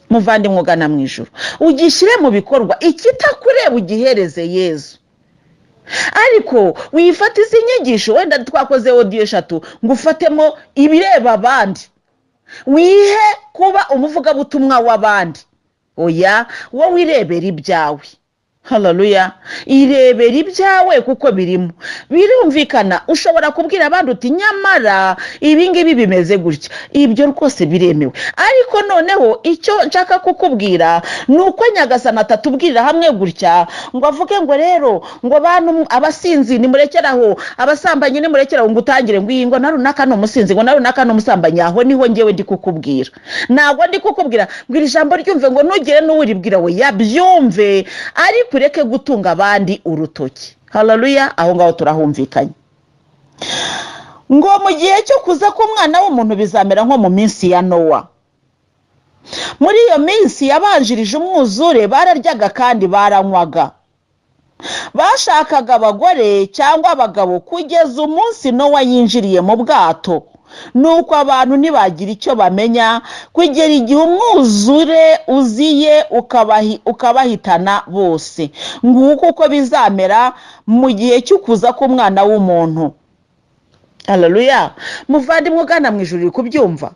muvandimwe ugana mu ijuru, ugishyire mu bikorwa. Ikitakureba ugihereze Yezu. Ariko wifata izi nyigisho, wenda twakoze audio 3 ngo ufatemo ibireba abandi, wihe kuba umuvugabutumwa w'abandi. Oya, wowe irebera ibyawe. Hallelujah. Irebera ibyawe kuko birimo. Birumvikana ushobora kubwira abandi uti nyamara ibingibi bimeze gutya. Ibyo rwose biremewe. Ariko noneho icyo nshaka kukubwira nuko Nyagasana atatubwirira hamwe gutya ngo avuge ngo rero ngo abantu abasinzi nimurekeraho, abasambanye nimurekeraho, ngo utangire ngo iyi ngo narunaka no musinzi ngo narunaka no musambanya. Aho niho ngewe ndi kukubwira. Ntabwo ndi kukubwira ngo iri jambo ryumve ngo nugire n'uwuribwira we yabyumve, ari kureke gutunga abandi urutoki. Hallelujah. Aho ngaho turahumvikanye. Ngo mu gihe cyo kuza k'Umwana w'umuntu bizamera nko mu minsi ya Nowa. Muri iyo minsi yabanjirije umwuzure bararyaga kandi baranywaga. Bashakaga abagore cyangwa abagabo kugeza umunsi Nowa yinjiriye mu bwato. Nuko abantu ntibagira icyo bamenya kugera igihe umwuzure uziye ukabahitana bose. Nguko uko bizamera mu gihe cy'ukuza k'Umwana w'umuntu. Hallelujah. Muvandimwe ugana mu ijuru uri kubyumva?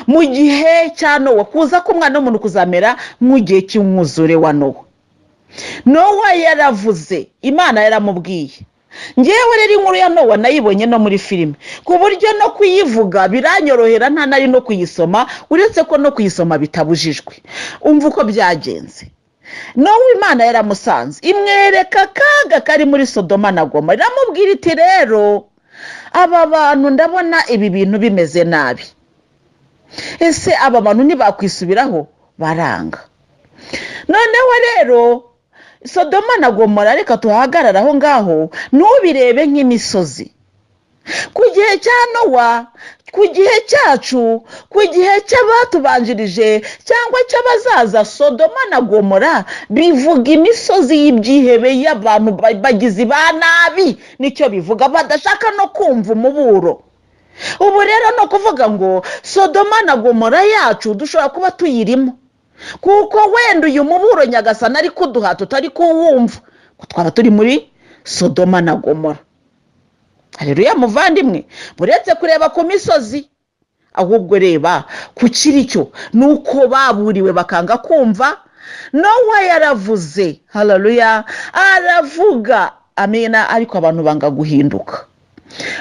Mu gihe cya Nowa kuza k'Umwana w'umuntu kuzamera mu gihe cy'umwuzure wa Nowa. Nowa yaravuze, Imana yaramubwiye. Ngewe rero inkuru ya Nowa nayibonye no muri filime, ku buryo no kuyivuga biranyorohera nta nari no kuyisoma, uretse ko no kuyisoma bitabujijwe. Umva uko byagenze. Nowa Imana yaramusanze imwereka kaga kari muri Sodoma na Gomora. Iramubwira iti rero aba bantu ndabona ibi bintu bimeze nabi. Ese aba bantu ntibakwisubiraho? Baranga. Noneho rero Sodoma na Gomora reka tuhagarara aho ngaho nubirebe nk'imisozi. Ku gihe cya Nowa, ku gihe cyacu, ku gihe cy'abatubanjirije cyangwa cy'abazaza, Sodoma na Gomora bivuga imisozi y'ibyihebe y'abantu bagizi ba nabi. Nicyo bivuga, badashaka no kumva umuburo. Ubu rero no kuvuga ngo Sodoma na Gomora yacu dushobora kuba tuyirimo, kuko wenda uyu muburo Nyagasana ari kuduha tutari kuwumva, twaba turi muri Sodoma na Gomora. Haleluya muvandimwe. Buretse kureba ku misozi, ahubwo reba ku kiricyo, nuko baburiwe bakanga kumva. Nowa yaravuze. Haleluya. Aravuga. Amina. Ariko abantu banga guhinduka.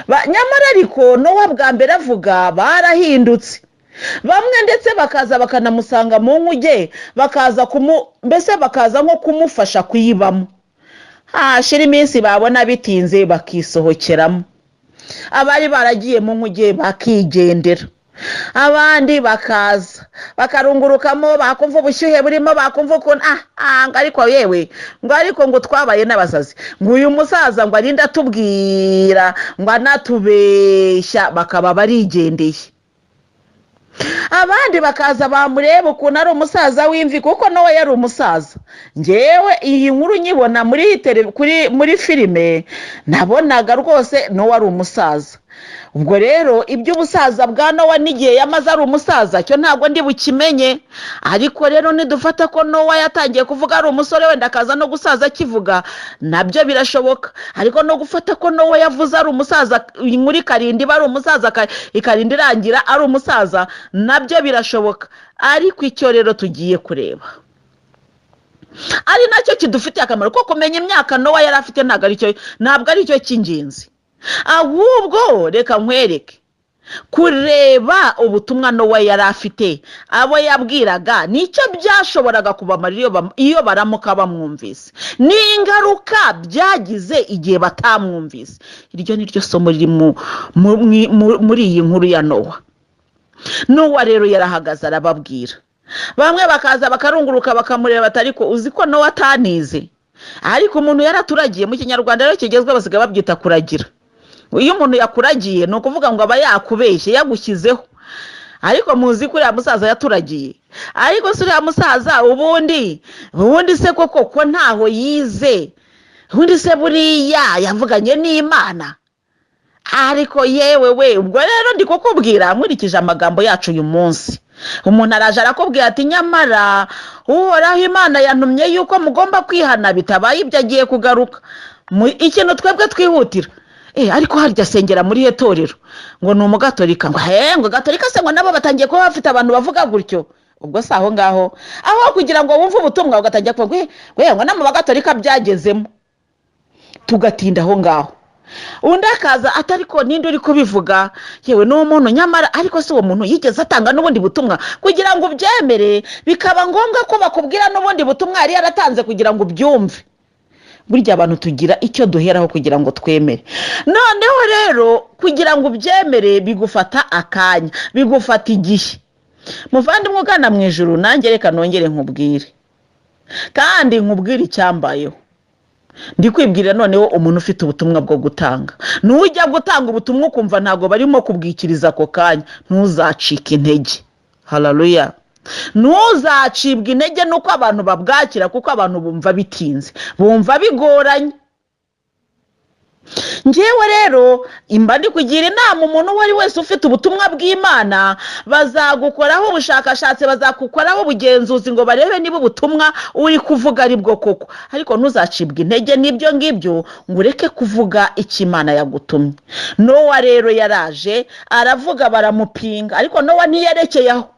Nyamara ariko Nowa bwa mbere avuga barahindutse. Bamwe ndetse bakaza bakanamusanga mu nkuge, bakaza nko kumufasha kuyibamo. hashira iminsi babona bitinze bakisohokeramo, abari baragiye mu nkuge bakigendera, abandi bakaza bakarungurukamo, bakumva ubushyuhe burimo, bakumva ukuntu ngo ariko yewe ngo ariko ngo twabaye n'abasazi, ngo uyu musaza ngo arinde atubwira ngo anatubeshya, bakaba barigendeye. Abandi bakaza bamureba ukuntu ari umusaza w'imvi, kuko Nowa yari umusaza. Ngewe iyi nkuru nyibona muri filime nabonaga rwose Nowa ari umusaza. Ubwo rero iby'ubusaza bwa Nowa n'igihe yamaze ari umusaza cyo ntabwo ndi bukimenye, ariko rero nidufata ko Nowa yatangiye kuvuga ari umusore wenda akaza no gusaza akivuga, nabyo birashoboka. Ariko no gufata ko Nowa yavuze ari umusaza muri karindwi bari umusaza ikarindwi irangira ari umusaza, nabyo birashoboka. Ariko icyo rero tugiye kureba ari nacyo kidufitiye akamaro, ko kumenya imyaka Nowa yari afite ntabwo ari cyo cy'ingenzi, ahubwo reka nkwereke kureba ubutumwa Nowa yari afite, abo yabwiraga nicyo byashoboraga kubamarira iyo baramuka bamwumvise, n'ingaruka byagize igihe batamwumvise. Iryo ni ryo somo riri muri iyi nkuru ya Nowa. Nowa rero yarahagaze arababwira, bamwe bakaza bakarunguruka bakamureba, ariko uzi ko Nowa atanize. Ariko umuntu yaraturagiye, mu Kinyarwanda rero kigezweho basigaye babyita kuragira. Iyo umuntu yakuragiye ni ukuvuga ngo aba yakubeshye, yagushyizeho. Ariko muzi ko uriya musaza yaturagiye, ariko si uriya musaza ubundi se koko ko ntaho yize, ubundi se buriya yavuganye n'Imana. Ariko yewe we, ubwo rero ndi kukubwira nkurikije amagambo yacu uyu munsi. Umuntu araje arakubwira ati nyamara Uhoraho Imana yantumye yuko mugomba kwihana, bitabaye ibyo agiye kugaruka. Ikintu twebwe twihutira, ariko harya asengera muri itorero ngo ni umugatolika, ngo gatolika se ngo nabo batangiye kuba bafite abantu bavuga gutyo. Ubwo se aho ngaho aho kugira ngo wumve ubutumwa ugatangira kuvuga ngo no mu bagatolika byagezemo, tugatinda aho ngaho. Undi akaza atariko ninde uri kubivuga, yewe ni umuntu nyamara, ariko se uwo muntu yigeze atanga n'ubundi butumwa kugira ngo ubyemere, bikaba ngombwa ko bakubwira n'ubundi butumwa yari yaratanze kugira ngo ubyumve. Burya abantu tugira icyo duheraho kugira ngo twemere. Noneho rero kugira ngo ubyemere bigufata akanya, bigufata igihe. Muvandimwe ugana mu ijuru, nanjye reka nongere nkubwire, kandi nkubwire icyambayeho. Ndi kwibwira noneho umuntu ufite ubutumwa bwo gutanga, nujya gutanga ubutumwa ukumva ntago barimo kubwikiriza ako kanya, ntuzacike intege. Haleluya. Ntuzacibwe intege nuko abantu babwakira, kuko abantu bumva bitinze, bumva bigoranye. Ngewe rero imba ndi kugira inama umuntu wari wese ufite ubutumwa bw'Imana, bazagukoraho ubushakashatsi, bazagukoraho ubugenzuzi ngo barebe niba ubutumwa uri kuvuga ari bwo koko. Ariko ntuzacibwe intege n'ibyo ngibyo ngo ureke kuvuga icyo Imana yagutumye. Nowa rero yaraje aravuga, baramupinga, ariko Nowa ntiyerekeye aho.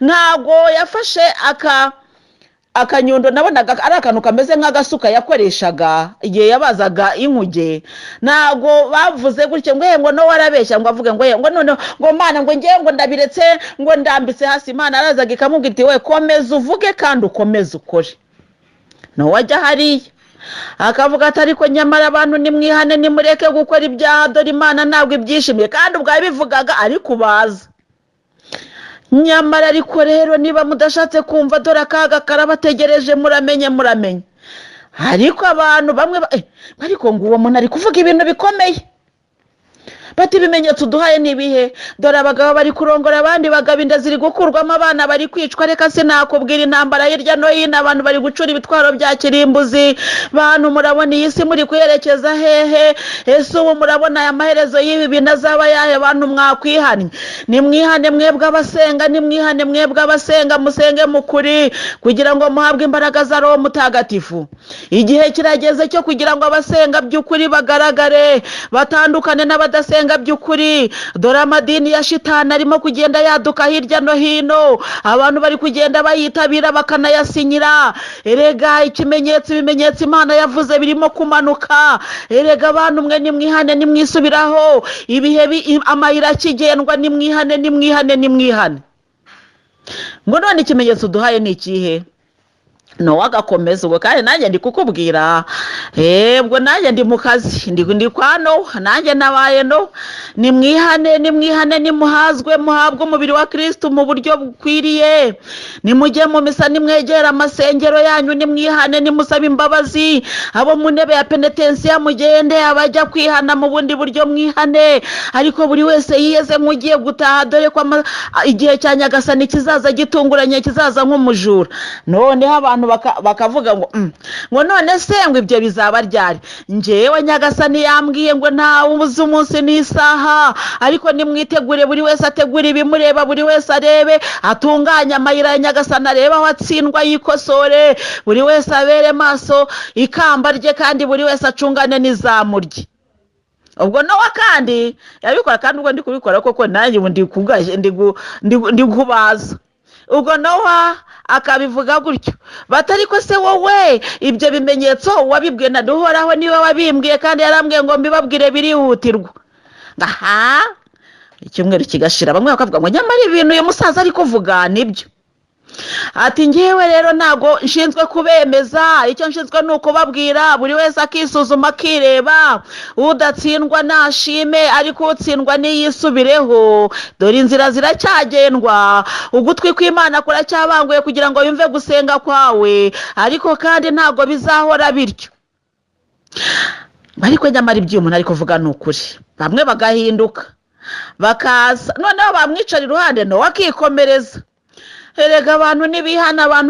Ntago yafashe akanyundo, nabonaga ari akantu kameze nk'agasuka yakoreshaga igihe yabazaga inkuge. Ntago bavuze gutyo ngo Nowa arabeshya ngo avuge ngo none ngo Mana ngo ngiye ngo ndabiretse ngo ndambitse hasi. Imana arazaga ikamubwira iti we komeza uvuge kandi ukomeze ukore. Nowa ajya hariya akavuga ati ariko nyamara abantu nimwihane nimureke gukora ibyaha, dore Imana ntabwo ibyishimiye. Kandi ubwo yabivugaga ari kubaza. Nyamara ariko rero niba mudashatse kumva, dore akaga karabategereje, muramenye. Ariko abantu bamwe ariko ngo uwo muntu ari kuvuga ibintu bikomeye. Bati ibimenyetso duhaye nibihe? Dore abagabo bari kurongora abandi bagabo, inda ziri gukurwamo, abana bari kwicwa. Reka sinakubwira intambara hirya no hino, abantu bari gucura ibitwaro bya kirimbuzi. Bantu murabona iyi si muri kuyerekeza hehe? Ese ubu murabona aya maherezo y'ibi bintu azaba yahe? Bantu mwakwihanye, nimwihane mwebwe abasenga, nimwihane mwebwe abasenga, musenge mukuri kugira ngo muhabwe imbaraga za Roho Mutagatifu. Igihe kirageze cyo kugira ngo abasenga by'ukuri bagaragare, batandukane n'abadasenga by'ukuri. Dore amadini ya shitani arimo kugenda yaduka hirya no hino, abantu bari kugenda bayitabira bakanayasinyira. Erega ibimenyetso Imana yavuze birimo kumanuka. Erega abantu mwe nimwihane, nimwisubiraho, ibihe amayira kigendwa, nimwihane. Ngo none ikimenyetso duhaye ni ikihe? Nowa agakomeza ubwo kandi nanjye ndi kukubwira ubwo nanjye ndi mu kazi ndi kwa Nowa nanjye nabaye Nowa nimwihane nimuhazwe muhabwe umubiri wa Kristo mu buryo bukwiriye nimujye mu misa nimwegera amasengero yanyu nimwihane nimusaba imbabazi abo mu ntebe ya penetensiya mugende abajya kwihana mu bundi buryo mwihane ariko buri wese yiyeze mugiye gutaha dore ko igihe cya Nyagasani kizaza gitunguranye kizaza nk'umujura noneho abantu bakavuga ngo none se ngo ibyo bizaba ryari njyewe Nyagasani yambwiye ngo nta ubuze umunsi n'isaha ariko nimwitegure buri wese ategura ibimureba buri wese arebe atunganye amayira ya Nyagasani arebe aho atsindwa yikosore buri wese abere maso ikamba rye kandi buri wese acungane n'izamu rye ubwo Nowa kandi yabikora kandi ubwo ndi kubikora koko nanjye ndi kubaza ubwo Nowa akabivuga gutyo batari ko se wowe ibyo bimenyetso wabibwiye na duhoraho niwe wabimbwiye kandi yarambwiye ngo mbibabwire birihutirwa ngaha icyumweru kigashira bamwe bakavuga ngo nyamara ibintu uyu musaza ari kuvuga nibyo ati ngewe rero ntago nshinzwe kubemeza icyo nshinzwe ni ukubabwira buri wese akisuzuma akireba udatsindwa nashime ariko utsindwa niyisubireho dore inzira ziracyagendwa ugutwi kw'Imana kuracyabanguye kugira ngo yumve gusenga kwawe ariko kandi ntago bizahora bityo ariko nyamara ibyo umuntu ari kuvuga ni ukuri bamwe bagahinduka bakaza noneho bamwicara iruhande Nowa akikomereza erega abantu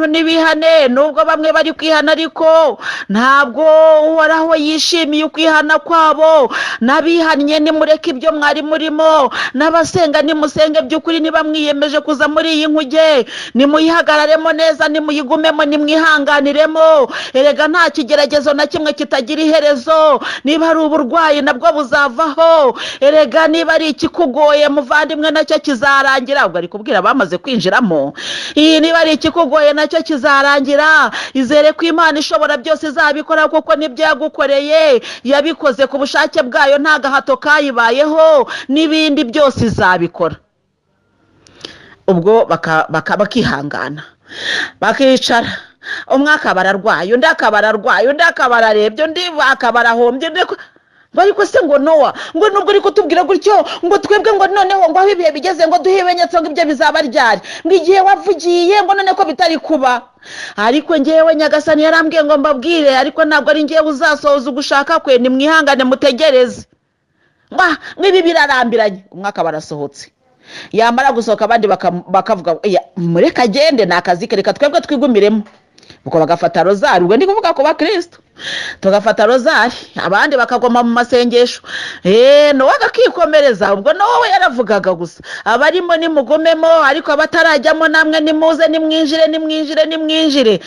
nibihane nubwo bamwe bari kwihana ariko ntabwo uhoraho yishimiye ukwihana kwabo nabihannye nimureke ibyo mwari murimo n'abasenga nimusenge by'ukuri niba mwiyemeje kuza muri iyi nkuge nimuyihagararemo neza nimuyigumemo nimwihanganiremo erega nta kigeragezo na kimwe kitagira iherezo niba ari uburwayi nabwo buzavaho erega niba ari ikikugoye muvandimwe nacyo kizarangira ubwo ari kubwira bamaze kwinjiramo iyi niba ari ikikugoye nacyo kizarangira izere ko Imana ishobora byose izabikora kuko nibyo yagukoreye yabikoze ku bushake bwayo nta gahato kayibayeho n'ibindi byose izabikora ubwo bakihangana bakicara umwe akaba ararwaye undi akaba ararwaye undi akaba ararebye undi akaba arahombye ariko se ngo Nowa ngo nubwo uri kutubwira gutyo ngo twebwe ngo noneho ngo aho ibihe bigeze ngo duhe ibimenyetso ngo ibyo bizaba ryari ngo igihe wavugiye ngo none ko bitari kuba ariko ngewe Nyagasani yarambwiye ngo mbabwire ariko ntabwo ari ngewe uzasohoza ugushaka kwe nimwihangane mutegereze ngo ibi birarambiranye umwaka barasohotse yamara gusohoka abandi bakavuga mureka agende ni akazi ke reka twebwe twigumiremo uko bagafata rozari ubwo ndi kuvuga ko bakristo tugafata rozari abandi bakagoma mu masengesho Nowa agakikomereza ubwo Nowa yaravugaga gusa abarimo nimugomemo ariko abatarajyamo namwe nimuze nimwinjire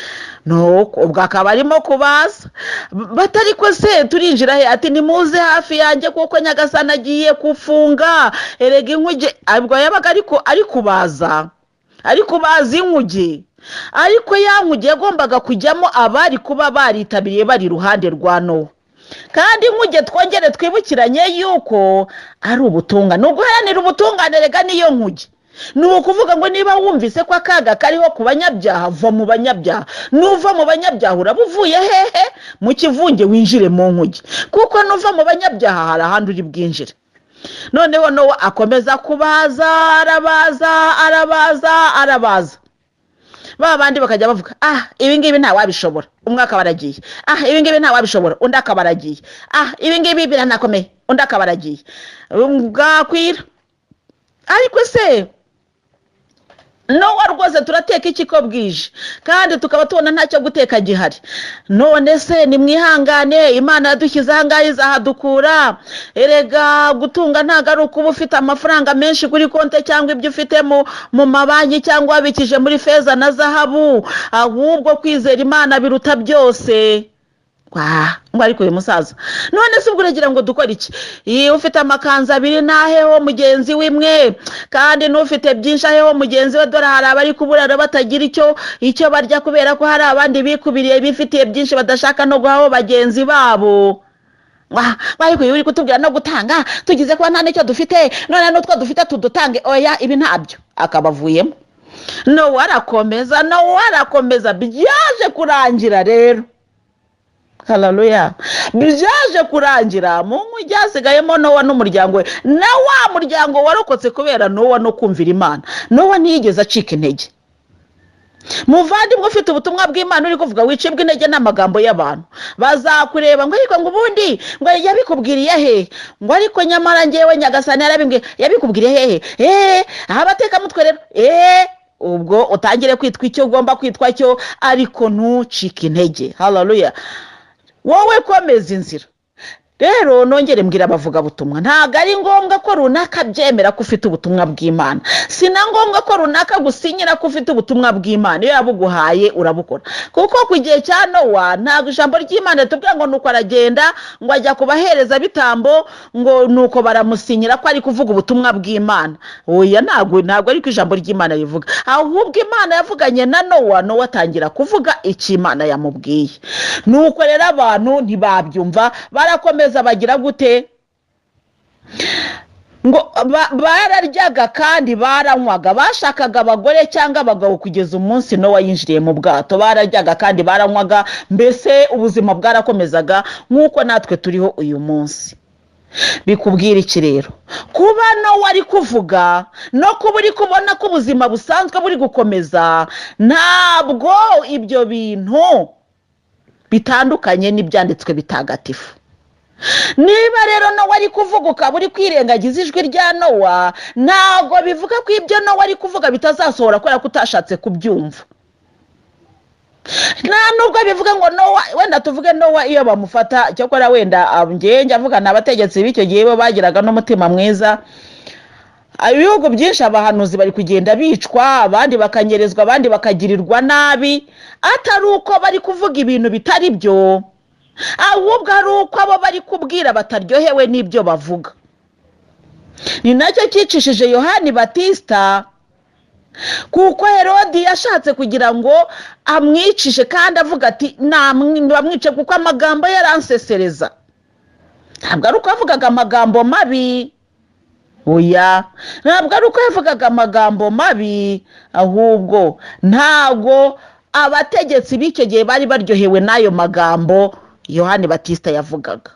ubwo akaba arimo kubaza batari ko se turinjira he ati nimuze hafi yanjye kuko Nyagasani agiye kufunga erega inkuge ubwo yabaga ari kubaza inkuge ariko yankuge yagombaga kujyamo abari kuba baritabiriye bari iruhande rwa Nowa kandi inkuge twongere twibukiranye yuko ari ubutungane uguharanira ubutungane rega niyo nkuge ni ukuvuga ngo niba wumvise ko akaga kariho ku banyabyaha va mu banyabyaha nuva mu banyabyaha uraba uvuye hehe mu kivunge winjire mu nkuge kuko nuva mu banyabyaha hari ahandi uri bwinjire noneho Nowa akomeza kubaza arabaza babandi bakajya bavuga ibi ngibi nta wabishobora umwaka baragiye ibi ngibi nta wabishobora undi akabaragiye ibi ngibi biranakomeye undi akabaragiye bwakwira ariko se Nowa rwose turateka iki ko bwije kandi tukaba tubona ntacyo guteka gihari none se nimwihangane Imana yadushyize ahangaha izahadukura erega gutunga ntago ari ukuba ufite amafaranga menshi kuri konte cyangwa ibyo ufite mu mabanki cyangwa wabikije muri feza na zahabu ahubwo kwizera Imana biruta byose ngo ariko uyu musaza none se ubwo uragira ngo dukora iki ufite amakanzu abiri naheho mugenzi w'imwe kandi n'ufite byinshi aheho mugenzi we dore hari abari kuburara batagira icyo barya kubera ko hari abandi bikubiriye bifitiye byinshi badashaka no guhaho bagenzi babo ariko uri kutubwira no gutanga tugize kuba nta n'icyo dufite none n'utwo dufite tudutange oya ibi ntabyo akabavuyemo Nowa arakomeza byaje kurangira rero. Haleluya. Byaje kurangira mu mujyi hasigayemo Nowa n'umuryango we, na wa muryango warokotse kubera Nowa no kumvira Imana. Nowa ntiyigeze acika intege. Muvandimwe ufite ubutumwa bw'Imana uri kuvuga wicibwa intege n'amagambo y'abantu, bazakureba ngo ariko ngo ubundi ngo yabikubwiriye he, ngo ariko nyamara ngewe Nyagasani yarabimbwiye. Yabikubwiriye hehe? Abatekamutwe rero ubwo utangire kwitwa icyo ugomba kwitwa cyo, ariko ntucike intege. Haleluya. Wowe komeza inzira. Rero nongere mbwira abavuga butumwa, ntago ari ngombwa ko runaka byemera ko ufite ubutumwa bw'Imana. Sina ngombwa ko runaka gusinyira ko ufite ubutumwa bw'Imana. Iyo yabuguhaye urabukora. Kuko ku gihe cya Nowa ntago ijambo ry'Imana tubwira ngo nuko aragenda ngo ajya kubahereza bitambo ngo nuko baramusinyira ko ari kuvuga ubutumwa bw'Imana. Oya, ntago ari ko ijambo ry'Imana rivuga. Ahubwo Imana yavuganye na Nowa atangira kuvuga icyo Imana yamubwiye. Nuko rero abantu ntibabyumva, barakomeza bagira gute ngo bararyaga kandi baranywaga, bashakaga abagore cyangwa abagabo kugeza umunsi Nowa yinjiriye mu bwato. Bararyaga kandi baranywaga, mbese ubuzima bwarakomezaga nk'uko natwe turiho uyu munsi. Bikubwira iki rero? Kuba Nowa ari kuvuga no kuba uri kubona ko ubuzima busanzwe buri gukomeza, ntabwo ibyo bintu bitandukanye n'ibyanditswe bitagatifu. Niba rero Nowa ari kuvuga ukaba uri kwirengagiza ijwi rya Nowa, ntabwo bivuga ko ibyo Nowa ari kuvuga bitazasohora kubera ko utashatse kubyumva. Nta nubwo bivuga ngo Nowa, wenda tuvuge Nowa iyo bamufata, cyakora wenda njye avuga n'abategetsi b'icyo gihe bo bagiraga n'umutima mwiza. Ibihugu byinshi abahanuzi bari kugenda bicwa, abandi bakanyerezwa, abandi bakagirirwa nabi, atari uko bari kuvuga ibintu bitari byo, ahubwo ari uko abo bari kubwira bataryohewe n'ibyo bavuga. Ni nacyo cyicishije Yohani Batista, kuko Herodi yashatse kugira ngo amwicishe kandi avuga ati bamwice kuko amagambo yaransesereza. Ntabwo ari uko yavugaga amagambo mabi, oya, ntabwo ari uko yavugaga amagambo mabi, ahubwo ntabwo abategetsi b'icyo gihe bari baryohewe n'ayo magambo Yohani Batista yavugaga.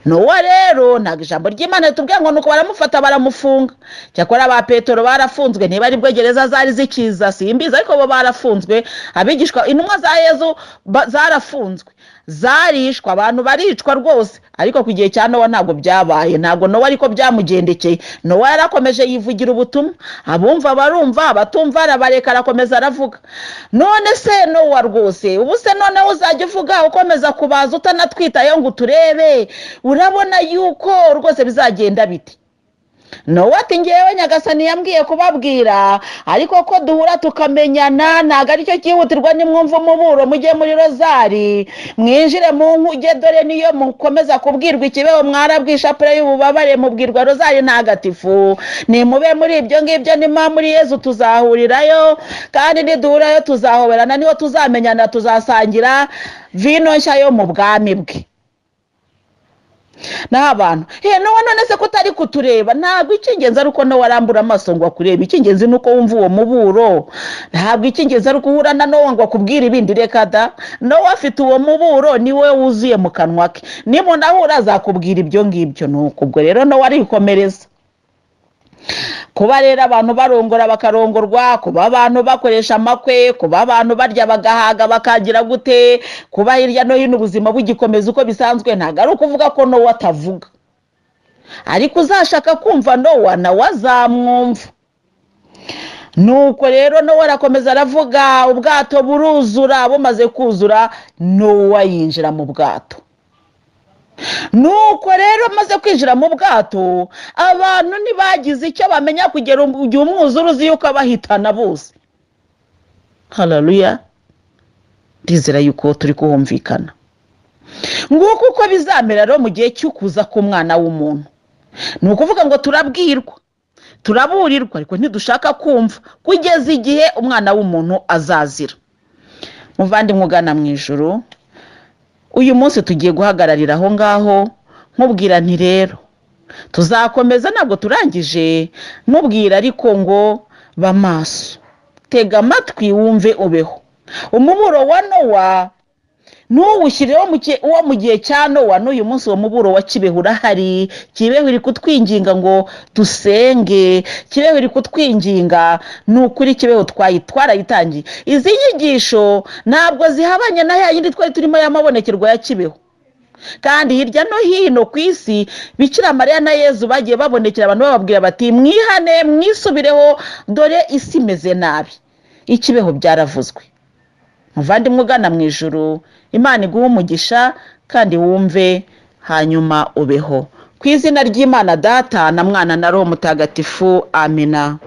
Nowa rero ntabwo ijambo ry'Imana ritubwira ngo nuko baramufata baramufunga. Cyakora ba Petero barafunzwe, niba ari bwo gereza zari zikiza simbizi, ariko bo barafunzwe. Abigishwa, intumwa za Yezu zarafunzwe, zarishwa, abantu baricwa rwose. Ariko ku gihe cya Nowa ntabwo byabaye. Ntabwo Nowa ariko byamugendekeye. Nowa yarakomeje yivugira ubutumwa, abumva barumva, abatumva arabareka, arakomeza aravuga. None se Nowa rwose, ubu se none uzajya uvuga ukomeza kubaza utanatwitayo ngo turebe, urabona yuko rwose bizagenda biti? Nowa ati ngewe Nyagasani yambwiye kubabwira, ariko ko duhura tukamenyana ntago aricyo cyihutirwa. Nimwumva umuburo mujye muri rozari, mwinjire mu nkuge, dore niyo mukomeza kubwirwa ikibeho mwarabwishapure y'ububabare mubwirwa rozari ntagatifu. Nimube muri ibyo ngibyo, nima muri Yezu tuzahurirayo, kandi niduhurayo tuzahoberana, niho tuzamenyana, tuzasangira vino nshya yo mu bwami bwe. N'abantu Nowa none se kutari kutureba, ntabwo icyingenzi ari uko Nowa arambura amaso ngo akurebe. Icyingenzi nuko wumva uwo muburo. Ntabwo icyingenzi ari ukuhura na Nowa ngo akubwire ibindi. Reka da, Nowa afite uwo muburo, niwe wuzuye mu kanwa ke. Nimunahura azakubwira ibyo ngibyo. Nuko ubwo rero Nowa arikomereza. Kuba rero abantu barongora bakarongorwa, kuba abantu bakoresha amakwe, kuba abantu barya bagahaga bakagira gute, kuba hirya no hino ubuzima bugikomeza uko bisanzwe, ntago ari ukuvuga ko Nowa atavuga. Ariko uzashaka kumva Nowa nawe azamwumva. Nuko rero Nowa arakomeza aravuga, ubwato buruzura. Bumaze kuzura, Nowa yinjira mu bwato. Nuko rero maze kwinjira mu bwato, abantu ntibagize icyo bamenya kugera igihe umwuzure uzi yuko abahitana bose. Haleluya. Ndizera yuko turi kuhumvikana. Nguko uko bizamera rero mu gihe cy'ukuza k'Umwana w'umuntu. Ni ukuvuga ngo turabwirwa, turaburirwa, ariko ntidushaka kumva, kugeza igihe Umwana w'umuntu azazira. Muvandimwe ugana mu ijuru, uyu munsi tugiye guhagararira aho ngaho, nkubwira nti rero tuzakomeza, ntabwo turangije, nkubwira ariko ngo bamaso, tega amatwi wumve ubeho. Umuburo wa Nowa ntuwushyireho uwo mu gihe cya Nowa, n'uyu munsi uwo muburo wa Kibeho urahari. Kibeho iri kutwinginga ngo dusenge, Kibeho iri kutwinginga. Ni ukuri Kibeho twarayitangiye. Izi nyigisho ntabwo zihabanye na ya yindi twari turimo y'amabonekerwa ya Kibeho. Kandi hirya no hino ku isi Bikira Mariya na Yezu bagiye babonekera abantu bababwira bati mwihane mwisubireho, dore isi imeze nabi. Ikibeho byaravuzwe. Muvandimwe ugana mu ijuru, Imana iguhe umugisha kandi wumve hanyuma ubeho. Ku izina ry'Imana Data na Mwana na Roho Mutagatifu, amina.